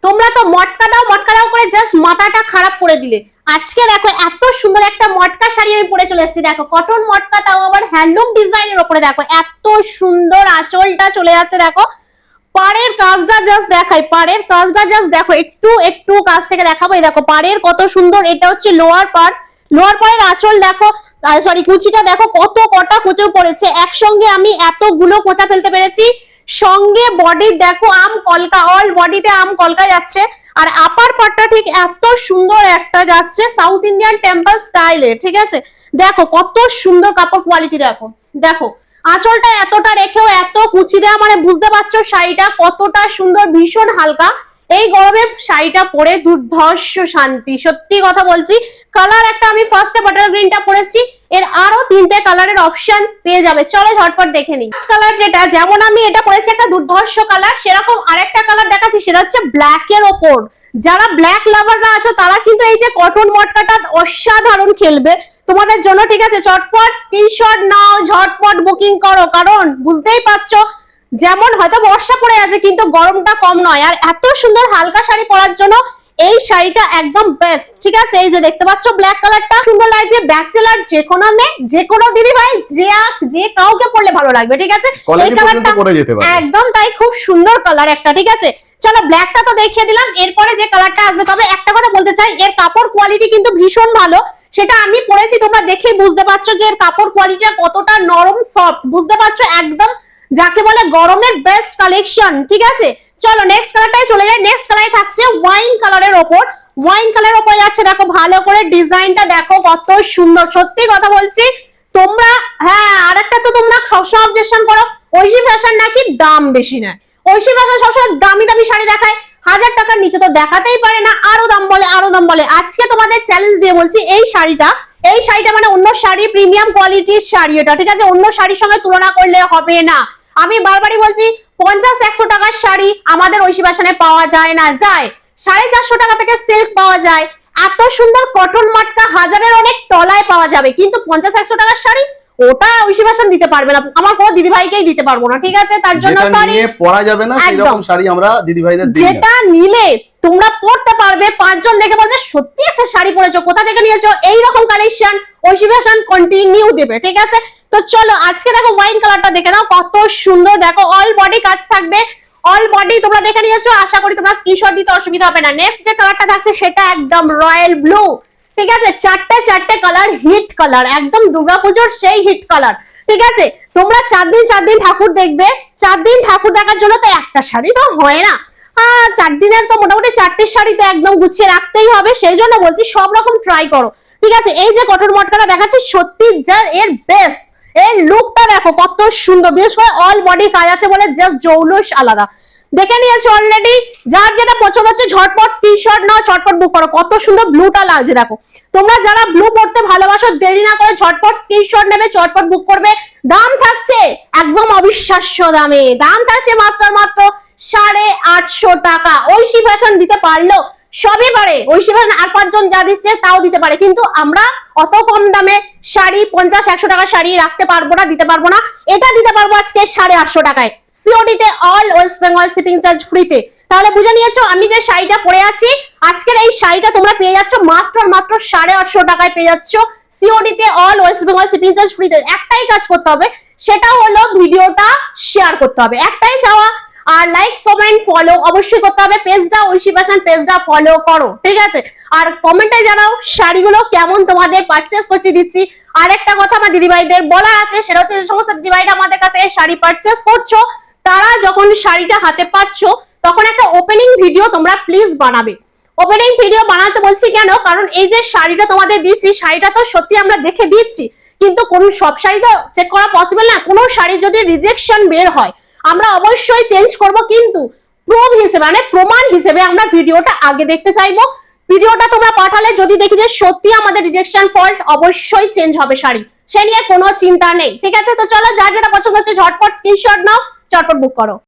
তোমরা তো মটকা দাও করে জাস্ট মাথাটা খারাপ করে দিলে। আজকে দেখো এত সুন্দর একটা মটকা শাড়ি আমি পরে চলে এসেছি, দেখো কটন মটকা, তাও আবার হ্যান্ডলুম ডিজাইনের উপরে। দেখো এত সুন্দর আঁচলটা চলে যাচ্ছে, দেখো পাড়ের কাজটা জাস্ট দেখাই, পাড়ের কাজটা জাস্ট দেখো, একটু একটু কাছ থেকে দেখাবো। এই দেখো পাড়ের কত সুন্দর, এটা হচ্ছে লোয়ার পার্ট, লোয়ার পাড়ের আঁচল দেখো, সরি কুচিটা দেখো কত কটা কুচো পড়েছে, একসঙ্গে আমি এতগুলো কোচা ফেলতে পেরেছি। সঙ্গে বডি দেখো আম কলকা, অল বডিতে আম কলকা যাচ্ছে। আর আপার পার্টটা ঠিক এত সুন্দর একটা যাচ্ছে সাউথ ইন্ডিয়ান টেম্পল স্টাইলে, ঠিক আছে। দেখো কত সুন্দর কাপড় কোয়ালিটি, দেখো দেখো আঁচলটা এতটা রেখেও এত কুচি দেওয়া, মানে বুঝতে পারছো শাড়িটা কতটা সুন্দর, ভীষণ হালকা। এই গরমে শাড়িটা পরে দুর্ধর্ষ শান্তি, সত্যি কথা বলছি। কালার একটা আমি ফার্স্টে বাটার গ্রিনটা পরেছি, এর আরো 3টে কালারের অপশন পেয়ে যাবে, চলো ঝটপট দেখে নিই। কালার যেটা, যেমন আমি এটা পরেছি একটা দুর্ধর্ষ কালার, সেরকম আরেকটা কালার দেখাচ্ছি, সেটা হচ্ছে ব্ল্যাক এর ওপর। যারা ব্ল্যাক লাভাররা আছো তারা কিন্তু এই যে কটন মটকাটা অসাধারণ খেলবে তোমাদের জন্য, ঠিক আছে। চটপট স্ক্রিনশট নাও, ঝটপট বুকিং করো, কারণ বুঝতেই পারছো যেমন হয়তো বর্ষা পড়ে আছে কিন্তু গরমটা কম নয়। আর এত সুন্দর হালকা শাড়ি পরার জন্য এই শাড়িটা একদম বেস্ট, ঠিক আছে। এই যে দেখতে পাচ্ছ ব্ল্যাক কালারটা সুন্দর লাগছে, ব্যাচেলার যে কোনো মেয়ে, যে কোনো দিদি ভাই, যে কাউকে পরলে ভালো লাগবে, ঠিক আছে। এই কালারটা একদম তাই, খুব সুন্দর কালার একটা, ঠিক আছে। চলো ব্ল্যাকটা তো দেখিয়ে দিলাম, এরপরে যে কালারটা আসবে, তবে একটা কথা বলতে চাই, এর কাপড় কোয়ালিটি কিন্তু ভীষণ ভালো, সেটা আমি পরেছি, তোমরা দেখেই বুঝতে পারছো যে এর কাপড় কোয়ালিটিটা কতটা নরম সফট, বুঝতে পারছো, একদম যাকে বলে গরমের বেস্ট কালেকশন, ঠিক আছে। চলো নেক্সট কালারটাই চলে যাই। নেক্সট কালারে থাকছে ওয়াইন কালারের ওপর, ওয়াইন কালারের ওপর যাচ্ছে, দেখো ভালো করে ডিজাইনটা দেখো কত সুন্দর, সত্যি কথা বলছি। তোমরা হ্যাঁ আরেকটা তো তোমরা সবসময় অবজেকশন করো, ঐশী ফ্যাশন নাকি দাম বেশি নেয়, ঐশী ফ্যাশন সবসময় দামি দামি শাড়ি দেখায়, 1000 টাকার নিচে তো দেখাতেই পারে না, আরো দাম বলে, আরো দাম বলে। আজকে তোমাদের চ্যালেঞ্জ দিয়ে বলছি, এই শাড়িটা মানে অন্য শাড়ি প্রিমিয়াম কোয়ালিটির শাড়ি এটা, ঠিক আছে, অন্য শাড়ির সঙ্গে তুলনা করলে হবে না। আমি বারবারই বলছি 50-100 টাকার শাড়ি আমাদের ঐশী ফ্যাশনে পাওয়া যায় না, যায় 450 টাকা থেকে সিল্ক পাওয়া যায়, এত সুন্দর কটন মটকা হাজারের অনেক তলায় পাওয়া যাবে, কিন্তু 50-100 টাকার শাড়ি ওটা ঐশী ফ্যাশন দিতে পারবে না, আমার কোনো দিদি ভাইকেই দিতে পারবো না, ঠিক আছে। তার জন্য শাড়ি পরা যাবে না, সেরকম শাড়ি আমরা দিদি ভাইদের দিই না। যেটা নিলে তোমরা পড়তে পারবে, 5 জন দেখে বলবে সত্যি একটা শাড়ি পরেছো, কোথা থেকে নিয়েছো, এই রকম কালেকশন ঐশী ফ্যাশন কন্টিনিউ দেবে, ঠিক আছে। তো চলো আজকে দেখো ওয়াইন কালারটা দেখে নাও, কত সুন্দর, দেখো অল বডি কাজ থাকবে, অল বডি তোমরা দেখে নিয়েছো, আশা করি তোমরা স্ক্রিনশট দিতে অসুবিধা হবে না। নেক্সট যে কালারটা থাকছে সেটা একদম রয়্যাল ব্লু, ঠিক আছে, চারটে কালার, হিট কালার, একদম দুর্গাপূজার সেই হিট কালার, ঠিক আছে। তোমরা 4 দিন ঠাকুর দেখবে, 4 দিন ঠাকুর দেখার জন্য তো একটা শাড়ি তো হয় না, 4 দিনের তো মোটামুটি 4টে শাড়ি তো একদম গুছিয়ে রাখতেই হবে, সেই জন্য বলছি সব রকম ট্রাই করো, ঠিক আছে। এই যে কটন মটকাটা দেখাচ্ছি, সত্যি যা এর বেস্ট, এর লুকটা দেখো কত সুন্দর, বিশেষ করে অল বডি কাজ আছে বলে জাস্ট জৌলুস আলাদা। দেখে নিয়েছো অলরেডি, যার যেটা পছন্দ হচ্ছে ঝটপট স্ক্রিনশট নাও, ঝটপট বুক করো, কত সুন্দর ব্লুটা লাগছে দেখো। তোমরা যারা ব্লু পড়তে ভালোবাসো দেরি না করে ঝটপট স্ক্রিনশট নেবে, ঝটপট বুক করবে। দাম থাকছে একদম অবিশ্বাস্য দামে, দাম থাকছে মাত্র 850 টাকা। ঐশী ফ্যাশন দিতে পারলো, সবই পারে, ঐশী ফ্যাশন আর 5 জন যা দিচ্ছে তাও দিতে পারে, কিন্তু আমরা অত কম দামে শাড়ি 50-100 টাকার শাড়ি রাখতে পারবো না, দিতে পারবো না। এটা দিতে পারবো আজকে 850 টাকায়, সিওডি তে, all West Bengal shipping charge ফ্রিতে। তাহলে বুঝে নিয়েছো আমি যে শাড়িটা পরে আছি, আজকের এই শাড়িটা তোমরা পেয়ে যাচ্ছ মাত্র 850 টাকায় পেয়ে যাচ্ছ, সিওডি তে, all West Bengal shipping charge ফ্রিতে। একটাই কাজ করতে হবে, সেটা হলো ভিডিওটা শেয়ার করতে হবে, একটাই চাওয়া। আর লাইক কমেন্ট ফলো অবশ্যই করতে হবে, পেজটা ঐশী ফ্যাশন পেজটা ফলো করো, ঠিক আছে। আর কমেন্টে জানাও শাড়িগুলো কেমন তোমাদের পারচেজ করতে দিচ্ছি। আর একটা কথা আমার দিদিভাইদের বলা আছে, সেটা হচ্ছে যে সমস্ত দিদিভাইরা আমাদের কাছে শাড়ি পারচেজ করছো, তারা যখন শাড়িটা হাতে পাচ্ছ তখন একটা ওপেনিং ভিডিও তোমরা প্লিজ বানাবে। ওপেনিং ভিডিও বানাতে বলছি কেন, কারণ এই যে শাড়িটা তোমাদের দিচ্ছি, শাড়িটা তো সত্যি আমরা দেখে দিচ্ছি, কিন্তু কোন সব শাড়ি তো চেক করা পসিবল না, কোনো শাড়ি যদি রিজেকশন বের হয় আমরা অবশ্যই চেঞ্জ করব, কিন্তু প্রুফ হিসেবে মানে প্রমাণ হিসেবে আমরা ভিডিওটা আগে দেখতে চাইবো। ভিডিওটা তোমরা পাঠালে যদি দেখি যে সত্যি আমাদের রিজেকশন ফল্ট, অবশ্যই চেঞ্জ হবে শাড়ি, সে নিয়ে কোনো চিন্তা নেই, ঠিক আছে। তো চলো যার যেটা পছন্দ হচ্ছে ঝটপট স্ক্রিনশট নাও, ঝটপট বুক করো।